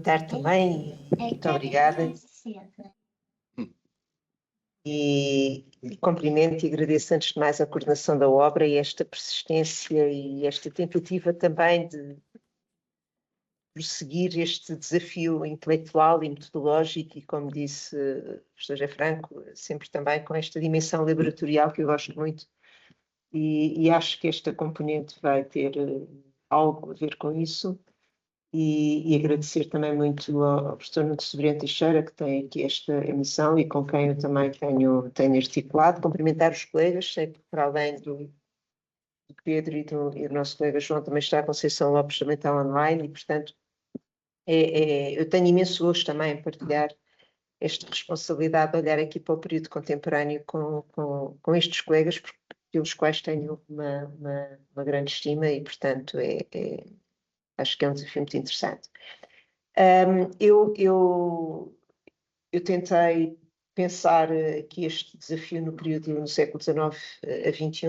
tarde também, muito obrigada. E cumprimento e agradeço antes de mais a coordenação da obra e esta persistência e esta tentativa também de prosseguir este desafio intelectual e metodológico e, como disse o professor José Franco, sempre também com esta dimensão laboratorial que eu gosto muito e acho que esta componente vai ter algo a ver com isso. E agradecer também muito ao professor Nuno Severino Teixeira, que tem aqui esta emissão e com quem eu também tenho articulado. Cumprimentar os colegas, sei que para além do Pedro e do nosso colega João, também está a Conceição Lopes, também está online, e portanto eu tenho imenso gosto também em partilhar esta responsabilidade de olhar aqui para o período contemporâneo com estes colegas, pelos quais tenho uma grande estima e portanto acho que é um desafio muito interessante. Eu tentei pensar aqui este desafio no período no século XIX a XXI,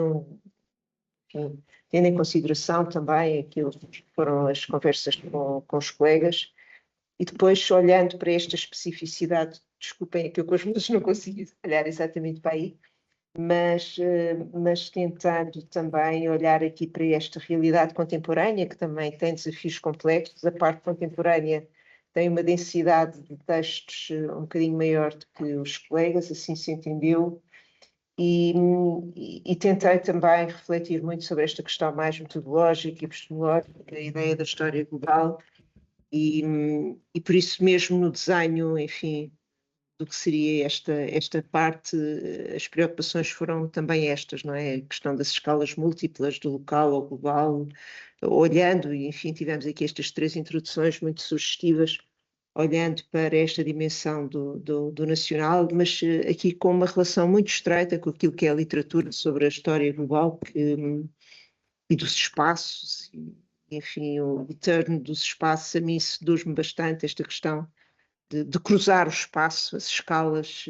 enfim, tendo em consideração também aquilo que foram as conversas com os colegas, e depois olhando para esta especificidade, desculpem, é que eu com as mãos não consigo olhar exatamente para aí, mas tentando também olhar aqui para esta realidade contemporânea, que também tem desafios complexos. A parte contemporânea tem uma densidade de textos um bocadinho maior do que os colegas, assim se entendeu, e tentei também refletir muito sobre esta questão mais metodológica e epistemológica, a ideia da história global, e por isso mesmo no desenho, enfim, do que seria esta parte, as preocupações foram também estas, não é? A questão das escalas múltiplas, do local ao global, olhando, e enfim, tivemos aqui estas três introduções muito sugestivas, olhando para esta dimensão do nacional, mas aqui com uma relação muito estreita com aquilo que é a literatura sobre a história global e dos espaços, e, enfim, o retorno dos espaços, a mim seduz-me bastante esta questão de cruzar o espaço, as escalas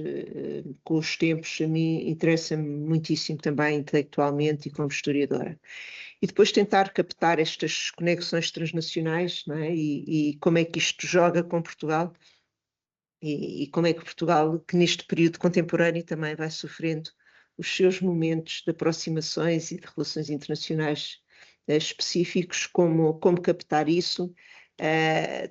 com os tempos, a mim interessa-me muitíssimo também intelectualmente e como historiadora. E depois tentar captar estas conexões transnacionais, não é? E como é que isto joga com Portugal e como é que Portugal, que neste período contemporâneo também vai sofrendo os seus momentos de aproximações e de relações internacionais específicos, como captar isso.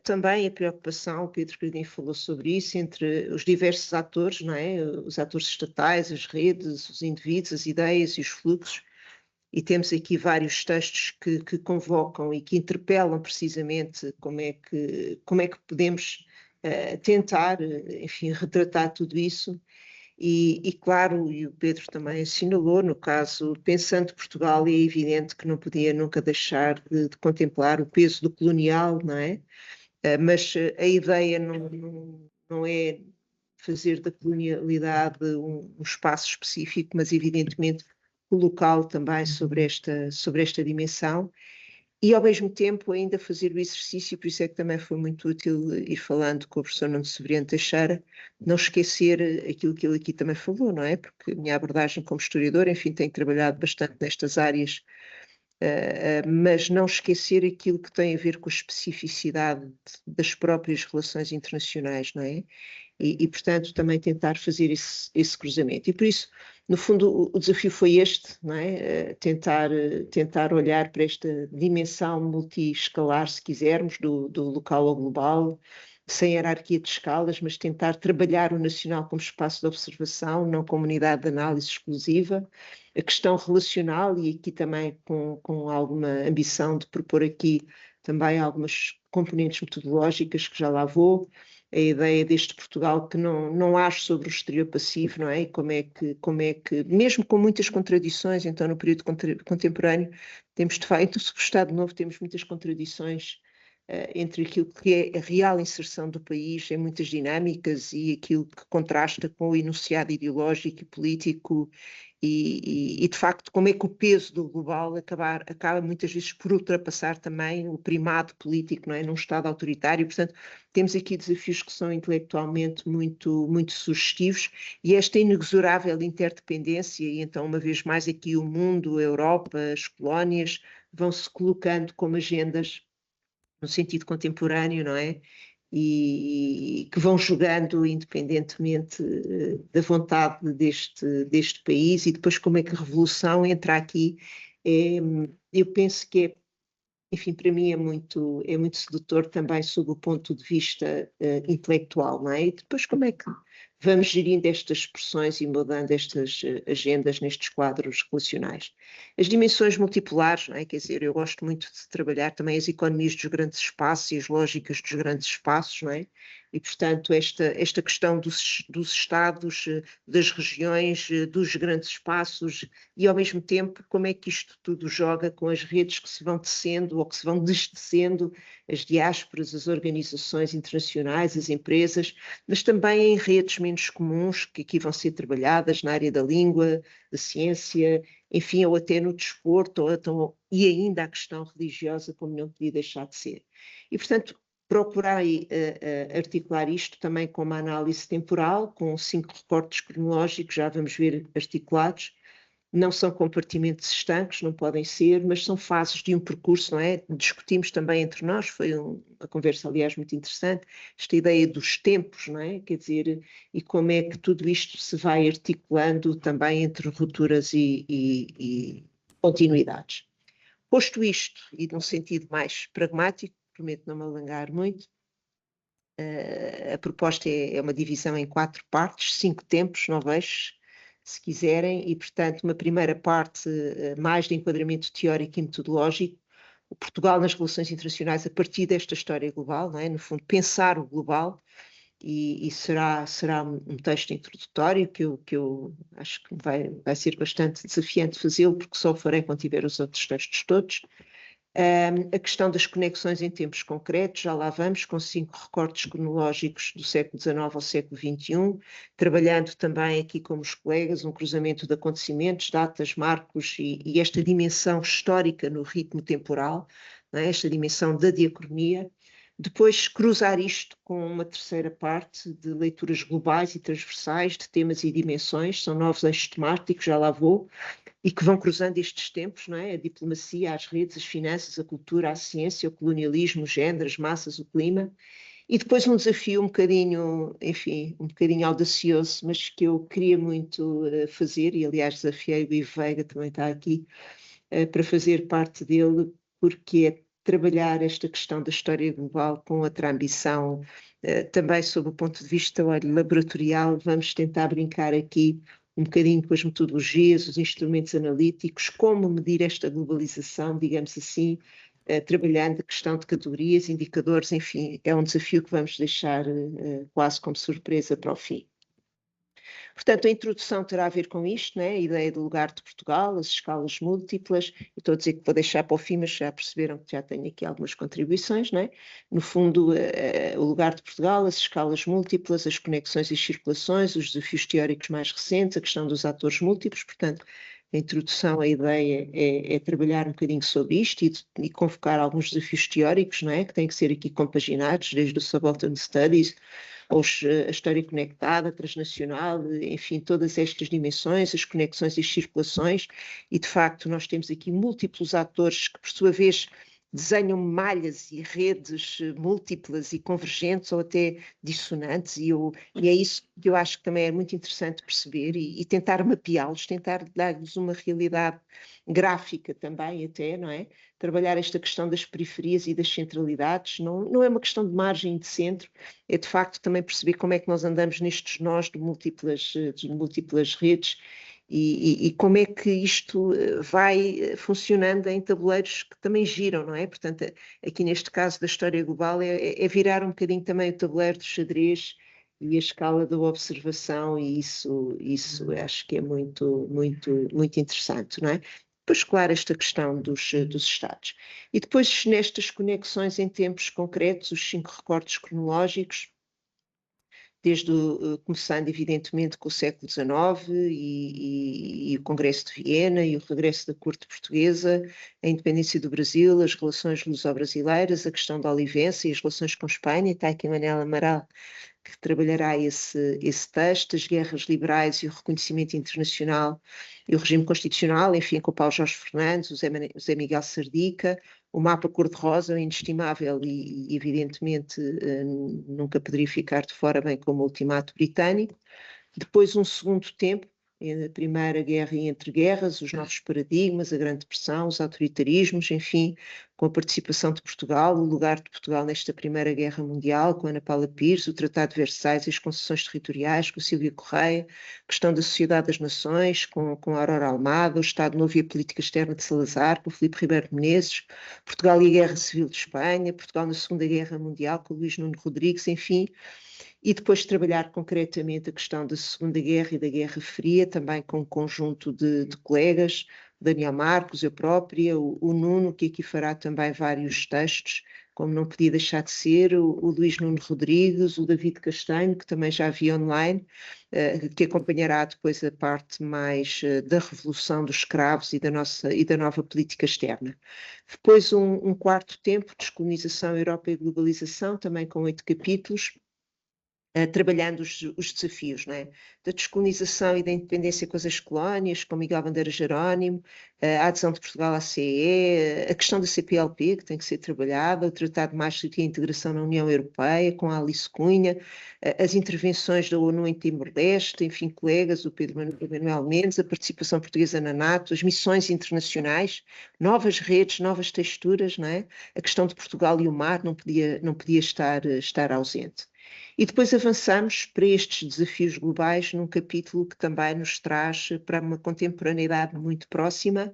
Também a preocupação, o Pedro Cardim falou sobre isso, entre os diversos atores, não é? Os atores estatais, as redes, os indivíduos, as ideias e os fluxos, e temos aqui vários textos que convocam e que interpelam precisamente como é que podemos tentar, enfim, retratar tudo isso. E claro, e o Pedro também assinalou, no caso, pensando Portugal, é evidente que não podia nunca deixar de contemplar o peso do colonial, não é? Mas a ideia não é fazer da colonialidade um espaço específico, mas evidentemente colocá-lo também sobre esta dimensão. E, ao mesmo tempo, ainda fazer o exercício, por isso é que também foi muito útil ir falando com o professor Nuno Severino Teixeira, não esquecer aquilo que ele aqui também falou, não é? Porque a minha abordagem como historiador, enfim, tenho trabalhado bastante nestas áreas, mas não esquecer aquilo que tem a ver com a especificidade das próprias relações internacionais, não é? E portanto, também tentar fazer esse cruzamento. E por isso, no fundo, o desafio foi este, não é? Tentar olhar para esta dimensão multi-escalar, se quisermos, do local ao global, sem hierarquia de escalas, mas tentar trabalhar o nacional como espaço de observação, não como unidade de análise exclusiva. A questão relacional, e aqui também com alguma ambição de propor aqui também algumas componentes metodológicas que já lá vou, a ideia deste Portugal que não age sobre o exterior passivo, não é? E como é que, mesmo com muitas contradições, então no período contemporâneo, temos de facto, sobre o Estado Novo, temos muitas contradições entre aquilo que é a real inserção do país em muitas dinâmicas e aquilo que contrasta com o enunciado ideológico e político e de facto como é que o peso do global acaba muitas vezes por ultrapassar também o primado político, não é? Num Estado autoritário. Portanto, temos aqui desafios que são intelectualmente muito, muito sugestivos e esta inexorável interdependência, e então uma vez mais aqui o mundo, a Europa, as colónias vão-se colocando como agendas no sentido contemporâneo, não é? e que vão jogando independentemente da vontade deste país, e depois como é que a revolução entra aqui. Eu penso que enfim, para mim é muito sedutor também sob o ponto de vista intelectual, não é? E depois como é que vamos gerindo estas expressões e mudando estas agendas nestes quadros relacionais. As dimensões multipolares, não é? Quer dizer, eu gosto muito de trabalhar também as economias dos grandes espaços e as lógicas dos grandes espaços, não é? E, portanto, esta questão dos Estados, das regiões, dos grandes espaços, e, ao mesmo tempo, como é que isto tudo joga com as redes que se vão tecendo ou que se vão destecendo, as diásporas, as organizações internacionais, as empresas, mas também em redes menos comuns que aqui vão ser trabalhadas na área da língua, da ciência, enfim, ou até no desporto, e ainda a questão religiosa, como não podia deixar de ser. E, portanto, procurei articular isto também com uma análise temporal, com 5 recortes cronológicos, já vamos ver articulados. Não são compartimentos estanques, não podem ser, mas são fases de um percurso, não é? Discutimos também entre nós, foi uma conversa, aliás, muito interessante, esta ideia dos tempos, não é? Quer dizer, e como é que tudo isto se vai articulando também entre rupturas e continuidades. Posto isto, e num sentido mais pragmático, prometo não me alongar muito, a proposta é uma divisão em 4 partes, 5 tempos, 9 eixos, se quiserem, e, portanto, uma primeira parte mais de enquadramento teórico e metodológico, o Portugal nas relações internacionais a partir desta história global, não é? No fundo, pensar o global, e será um texto introdutório que eu acho que vai ser bastante desafiante fazê-lo, porque só o farei quando tiver os outros textos todos. A questão das conexões em tempos concretos, já lá vamos, com 5 recortes cronológicos do século XIX ao século XXI, trabalhando também aqui com os colegas um cruzamento de acontecimentos, datas, marcos e esta dimensão histórica no ritmo temporal, não é? Esta dimensão da diacronia. Depois cruzar isto com uma terceira parte de leituras globais e transversais de temas e dimensões, são 9 eixos temáticos, já lá vou, e que vão cruzando estes tempos, não é? A diplomacia, as redes, as finanças, a cultura, a ciência, o colonialismo, o género, as massas, o clima. E depois um desafio um bocadinho, enfim, um bocadinho audacioso, mas que eu queria muito fazer, e aliás desafiei o Ivo Veiga, também está aqui, para fazer parte dele, porque é trabalhar esta questão da história global com outra ambição, também sob o ponto de vista, olha, laboratorial. Vamos tentar brincar aqui um bocadinho com as metodologias, os instrumentos analíticos, como medir esta globalização, digamos assim, trabalhando a questão de categorias, indicadores, enfim, é um desafio que vamos deixar quase como surpresa para o fim. Portanto, a introdução terá a ver com isto, né? A ideia do lugar de Portugal, as escalas múltiplas. Eu estou a dizer que vou deixar para o fim, mas já perceberam que já tenho aqui algumas contribuições, né? No fundo, o lugar de Portugal, as escalas múltiplas, as conexões e circulações, os desafios teóricos mais recentes, a questão dos atores múltiplos. Portanto, a introdução, a ideia é trabalhar um bocadinho sobre isto e convocar alguns desafios teóricos, não é? Que têm que ser aqui compaginados, desde o Subaltern Studies, a história conectada, transnacional, enfim, todas estas dimensões, as conexões e as circulações, e de facto nós temos aqui múltiplos atores que, por sua vez, desenham malhas e redes múltiplas e convergentes ou até dissonantes, e é isso que eu acho que também é muito interessante perceber e tentar mapeá-los, tentar dar-lhes uma realidade gráfica também até, não é? Trabalhar esta questão das periferias e das centralidades, não é uma questão de margem e de centro, é de facto também perceber como é que nós andamos nestes nós de múltiplas redes, e como é que isto vai funcionando em tabuleiros que também giram, não é? Portanto, aqui neste caso da história global é virar um bocadinho também o tabuleiro do xadrez e a escala da observação, e isso acho que é muito, muito, muito interessante, não é? Depois, claro, esta questão dos Estados. E depois, nestas conexões em tempos concretos, os 5 recortes cronológicos, começando evidentemente com o século XIX e o Congresso de Viena e o regresso da corte portuguesa, a independência do Brasil, as relações luso-brasileiras, a questão da Olivença e as relações com Espanha. Está aqui Manela Amaral, que trabalhará esse texto, as guerras liberais e o reconhecimento internacional e o regime constitucional, enfim, com o Paulo Jorge Fernandes, o Zé Miguel Sardica, o mapa cor-de-rosa, o inestimável e evidentemente nunca poderia ficar de fora, bem como o ultimato britânico. Depois um segundo tempo, a Primeira Guerra e Entre Guerras, os novos paradigmas, a Grande Depressão, os autoritarismos, enfim, com a participação de Portugal, o lugar de Portugal nesta Primeira Guerra Mundial, com Ana Paula Pires, o Tratado de Versalhes e as concessões territoriais, com Silvia Correia, a questão da Sociedade das Nações, com a Aurora Almada, o Estado Novo e a Política Externa de Salazar, com o Filipe Ribeiro Menezes, Portugal e a Guerra Civil de Espanha, Portugal na Segunda Guerra Mundial, com o Luís Nuno Rodrigues, enfim, e depois trabalhar concretamente a questão da Segunda Guerra e da Guerra Fria, também com um conjunto de colegas, Daniel Marcos, eu própria, o Nuno, que aqui fará também vários textos, como não podia deixar de ser, o Luís Nuno Rodrigues, o David Castanho, que também já vi online, que acompanhará depois a parte mais da revolução dos escravos e da nova política externa. Depois um quarto tempo, descolonização, Europa e globalização, também com 8 capítulos, trabalhando os desafios, não é? Da descolonização e da independência com as ex-colónias, com Miguel Bandeira Jerónimo, a adesão de Portugal à CEE, a questão da CPLP, que tem que ser trabalhada, o Tratado de Maastricht e a integração na União Europeia, com a Alice Cunha, as intervenções da ONU em Timor-Leste, enfim, colegas, o Pedro Manuel Mendes, a participação portuguesa na NATO, as missões internacionais, novas redes, novas texturas, não é? A questão de Portugal e o mar não podia estar ausente. E depois avançamos para estes desafios globais num capítulo que também nos traz para uma contemporaneidade muito próxima,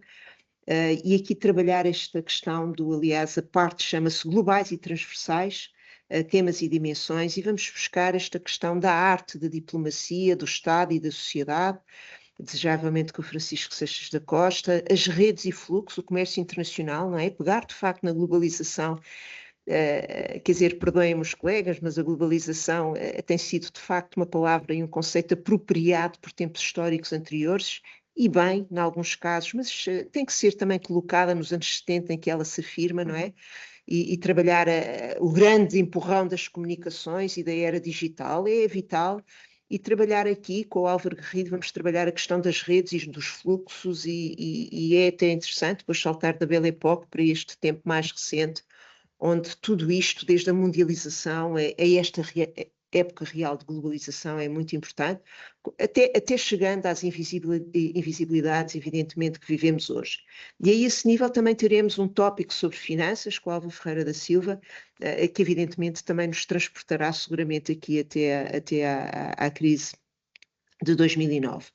e aqui trabalhar esta questão aliás, a parte chama-se globais e transversais, temas e dimensões, e vamos buscar esta questão da arte, da diplomacia, do Estado e da sociedade, desejavelmente com o Francisco Seixas da Costa, as redes e fluxos, o comércio internacional, não é? Pegar de facto na globalização. Quer dizer, perdoem-me os colegas, mas a globalização tem sido de facto uma palavra e um conceito apropriado por tempos históricos anteriores, e bem, em alguns casos, mas tem que ser também colocada nos anos 70 em que ela se afirma, não é? E trabalhar o grande empurrão das comunicações e da era digital é vital, e trabalhar aqui com o Álvaro Garrido, vamos trabalhar a questão das redes e dos fluxos, e é até interessante depois saltar da Belle Époque para este tempo mais recente, onde tudo isto, desde a mundialização a esta época real de globalização, é muito importante, até chegando às invisibilidades, evidentemente, que vivemos hoje. E a esse nível também teremos um tópico sobre finanças, com Álvaro Ferreira da Silva, que evidentemente também nos transportará seguramente aqui até à crise de 2009.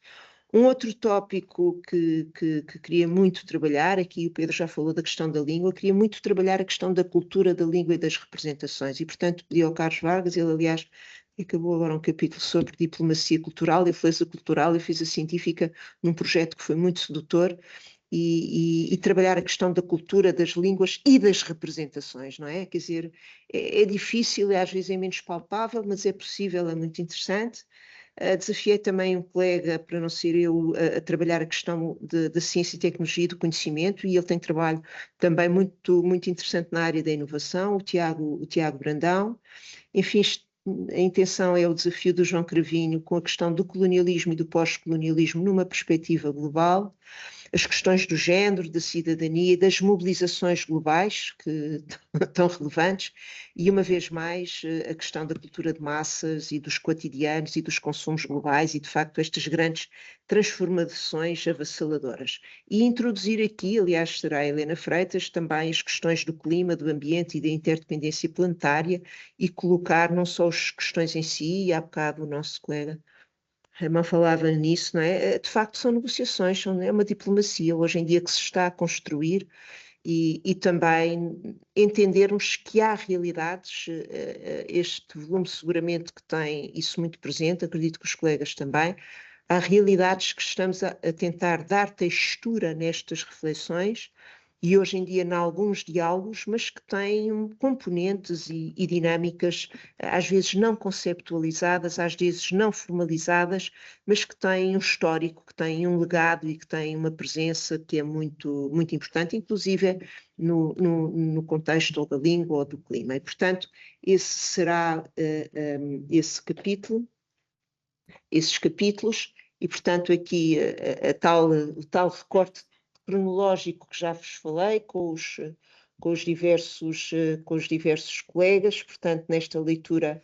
Um outro tópico que queria muito trabalhar, aqui o Pedro já falou da questão da língua, queria muito trabalhar a questão da cultura da língua e das representações, e portanto pedi ao Carlos Vargas, ele aliás acabou agora um capítulo sobre diplomacia cultural, influência cultural, eu fiz a científica num projeto que foi muito sedutor, e trabalhar a questão da cultura, das línguas e das representações, não é? Quer dizer, é difícil, às vezes é menos palpável, mas é possível, é muito interessante. Desafiei também um colega, para não ser eu, a trabalhar a questão da ciência e tecnologia e do conhecimento, e ele tem trabalho também muito, muito interessante na área da inovação, o Tiago Brandão. Enfim, a intenção é o desafio do João Cravinho com a questão do colonialismo e do pós-colonialismo numa perspectiva global, as questões do género, da cidadania e das mobilizações globais, que tão relevantes, e uma vez mais a questão da cultura de massas e dos cotidianos e dos consumos globais e de facto estas grandes transformações avassaladoras. E introduzir aqui, aliás será a Helena Freitas, também as questões do clima, do ambiente e da interdependência planetária, e colocar não só as questões em si, e há bocado o nosso colega Herman falava nisso, não é? De facto são negociações, é uma diplomacia hoje em dia que se está a construir, e também entendermos que há realidades, este volume seguramente que tem isso muito presente, acredito que os colegas também, há realidades que estamos a tentar dar textura nestas reflexões, e hoje em dia em alguns diálogos, mas que têm componentes e dinâmicas, às vezes não conceptualizadas, às vezes não formalizadas, mas que têm um histórico, que têm um legado e que têm uma presença que é muito, muito importante, inclusive no contexto da língua ou do clima. E, portanto, esse será esse capítulo, esses capítulos, e, portanto, aqui o tal recorte cronológico que já vos falei, com os diversos colegas, portanto, nesta leitura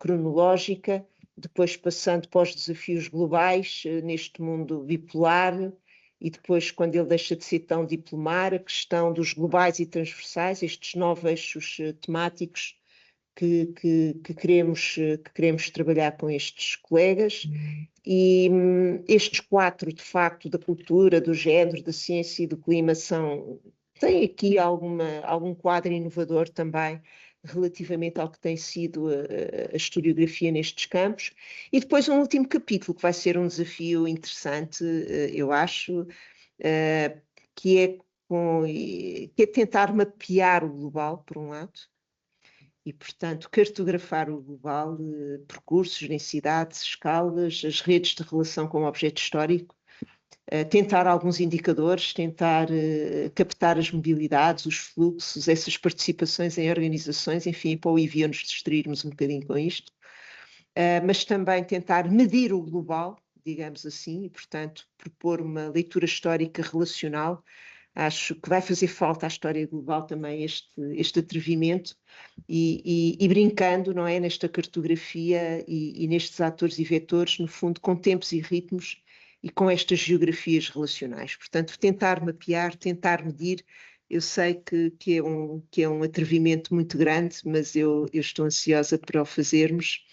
cronológica, depois passando para os desafios globais neste mundo bipolar, e depois, quando ele deixa de ser tão diplomar, a questão dos globais e transversais, estes novos eixos temáticos que queremos trabalhar com estes colegas. E estes 4, de facto, da cultura, do género, da ciência e do clima, têm aqui algum quadro inovador também relativamente ao que tem sido a historiografia nestes campos. E depois um último capítulo, que vai ser um desafio interessante, eu acho, que é tentar mapear o global, por um lado, e, portanto, cartografar o global, percursos, densidades, escalas, as redes de relação com o objeto histórico, tentar alguns indicadores, tentar captar as mobilidades, os fluxos, essas participações em organizações, enfim, para o envio nos distrairmos um bocadinho com isto, mas também tentar medir o global, digamos assim, e, portanto, propor uma leitura histórica relacional. Acho que vai fazer falta à história global também este atrevimento e brincando, não é, nesta cartografia e nestes atores e vetores, no fundo, com tempos e ritmos e com estas geografias relacionais. Portanto, tentar mapear, tentar medir, eu sei que é um atrevimento muito grande, mas eu estou ansiosa para o fazermos.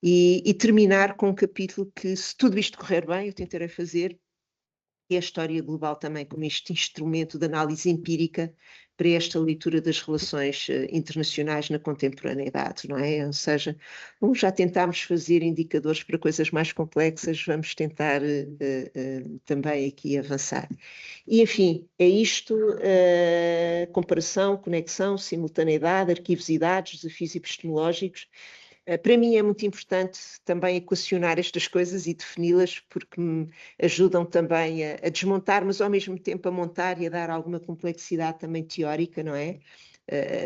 E terminar com um capítulo que, se tudo isto correr bem, eu tentarei fazer, é a história global também como este instrumento de análise empírica para esta leitura das relações internacionais na contemporaneidade, não é? Ou seja, já tentámos fazer indicadores para coisas mais complexas, vamos tentar também aqui avançar. E, enfim, é isto, comparação, conexão, simultaneidade, arquivosidades, desafios epistemológicos. Para mim é muito importante também equacionar estas coisas e defini-las, porque me ajudam também a desmontar, mas ao mesmo tempo a montar e a dar alguma complexidade também teórica, não é?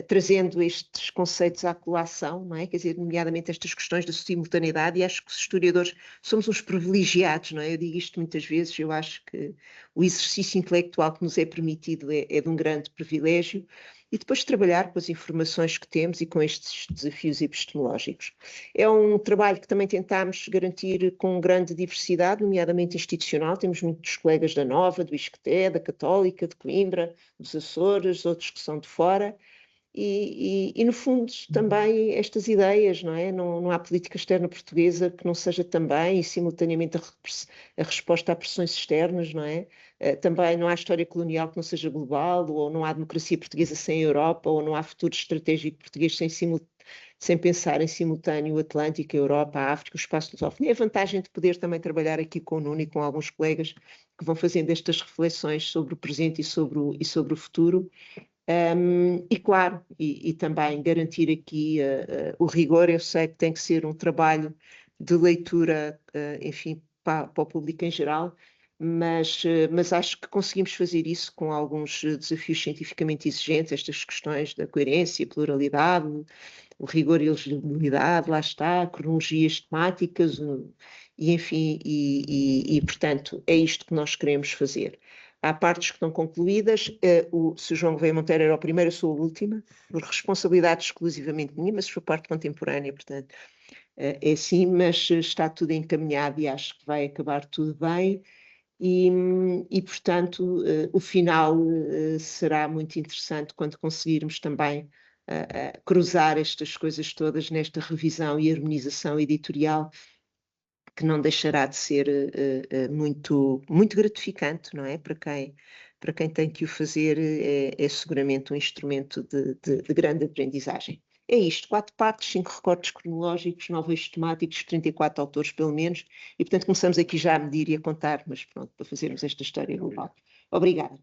Trazendo estes conceitos à colação, não é? Quer dizer, nomeadamente estas questões da simultaneidade, e acho que os historiadores somos uns privilegiados, não é? Eu digo isto muitas vezes, eu acho que o exercício intelectual que nos é permitido é de um grande privilégio, e depois trabalhar com as informações que temos e com estes desafios epistemológicos. É um trabalho que também tentámos garantir com grande diversidade, nomeadamente institucional. Temos muitos colegas da Nova, do ISCTE, da Católica, de Coimbra, dos Açores, outros que são de fora. E no fundo, também estas ideias, não é? Não há política externa portuguesa que não seja também e simultaneamente a resposta a pressões externas, não é? Também não há história colonial que não seja global, ou não há democracia portuguesa sem Europa, ou não há futuro estratégico português sem pensar em simultâneo o Atlântico, a Europa, a África, o espaço lusófono. E a vantagem de poder também trabalhar aqui com o Nuno e com alguns colegas que vão fazendo estas reflexões sobre o presente e sobre o futuro. E claro, e também garantir aqui o rigor. Eu sei que tem que ser um trabalho de leitura, enfim, para o público em geral, mas acho que conseguimos fazer isso com alguns desafios cientificamente exigentes, estas questões da coerência, pluralidade, o rigor e a legibilidade, lá está, cronologias temáticas, e enfim, portanto, é isto que nós queremos fazer. Há partes que estão concluídas, o Sr. João Gouveia Monteiro era o primeiro, eu sou a última, por responsabilidade exclusivamente minha, mas foi parte contemporânea, portanto, é assim, mas está tudo encaminhado e acho que vai acabar tudo bem. Portanto, o final será muito interessante quando conseguirmos também cruzar estas coisas todas nesta revisão e harmonização editorial, que não deixará de ser muito, muito gratificante, não é? Para quem tem que o fazer, é seguramente um instrumento de grande aprendizagem. É isto, 4 partes, 5 recortes cronológicos, 9 eixos temáticos, 34 autores pelo menos, e portanto começamos aqui já a medir e a contar, mas pronto, para fazermos esta história global. Obrigada.